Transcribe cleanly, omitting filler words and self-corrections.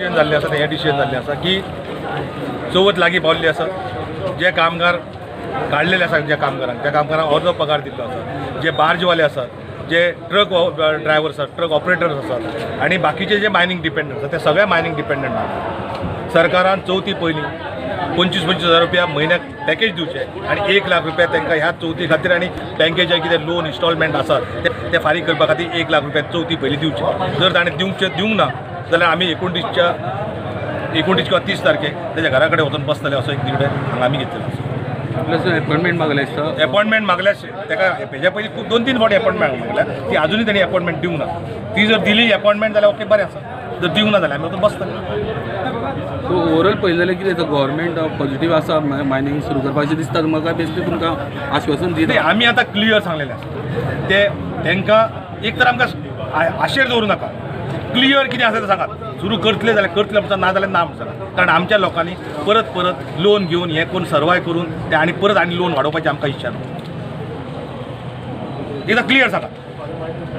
Decision जाल्लें आसा हें डिसिजन जाल्लें आसा की चवथ लागीं पावल्ली आसा, जे कामगार काडलेले आसा ज्या कामगारांक अर्दो पगार दिल्लो आसा, जे बार्जवाले आसात, जे ट्रक ड्रायव्हर आसात, ट्रक ऑपरेटर्स आसात आनी बाकीचे जे मायनींग डिपेंडंट आसात ते सगळे मायनींग डिपेंडंट आहात. सरकारान चवथी पयलीं 25,000 रुपया म्हयन्याक पॅकेज दिवचें आनी 1 लाख रुपया तांकां ह्या चवथी खातीर आनी बँकेचे कितें लोन इन्स्टॉलमेंट आसात ते फारीक करपा खातीर 1 लाख रुपया चवथी पयलीं दिवचे. जर ताणें दिवंक ना जाल्यार आमी 29 किंवा 30 तारखेक तेज्या घरा कडेन वचून बसतले असो एक निर्णय हांगा आमी घेतलेलो आसा. प्लस अपॉइंटमेंट मागले आसता. अपॉइंटमेंट मागल्यास ताका हेज्या पयलीं खूब 2-3 फावटी अपॉइंटमेंट मागल्या ती अजूनय ताणी अपॉइंटमेंट दिवंक ना. ती जर दिली अपॉइंटमेंट जाल्यार ओके बरें आसा, जर दिवंक ना जाल्यार आमी वचून बसतले. सो ओवरऑल पळयलें जाल्यार कितें गव्हर्मेंट पॉझिटिव्ह आसा मायनिंग सुरू करपाचें दिसता म्हाका. बेश्टी तुमकां आश्वासन ते दिता. आमी आतां क्लियर सांगलेलें आसा ते तांकां एक तर आमकां आशेर दवरूं नाका, क्लियर कितें आसा तें सांगात. सुरू करतले जाल्यार करतले म्हणटा, ना जाल्यार ना म्हणटा. कारण आमच्या लोकांनी परत लोन घेवन हें करून सर्वाय करून ते आनी परत लोन वाडोवपाची आमकां इच्छा ना. एकदां क्लियर सांगात.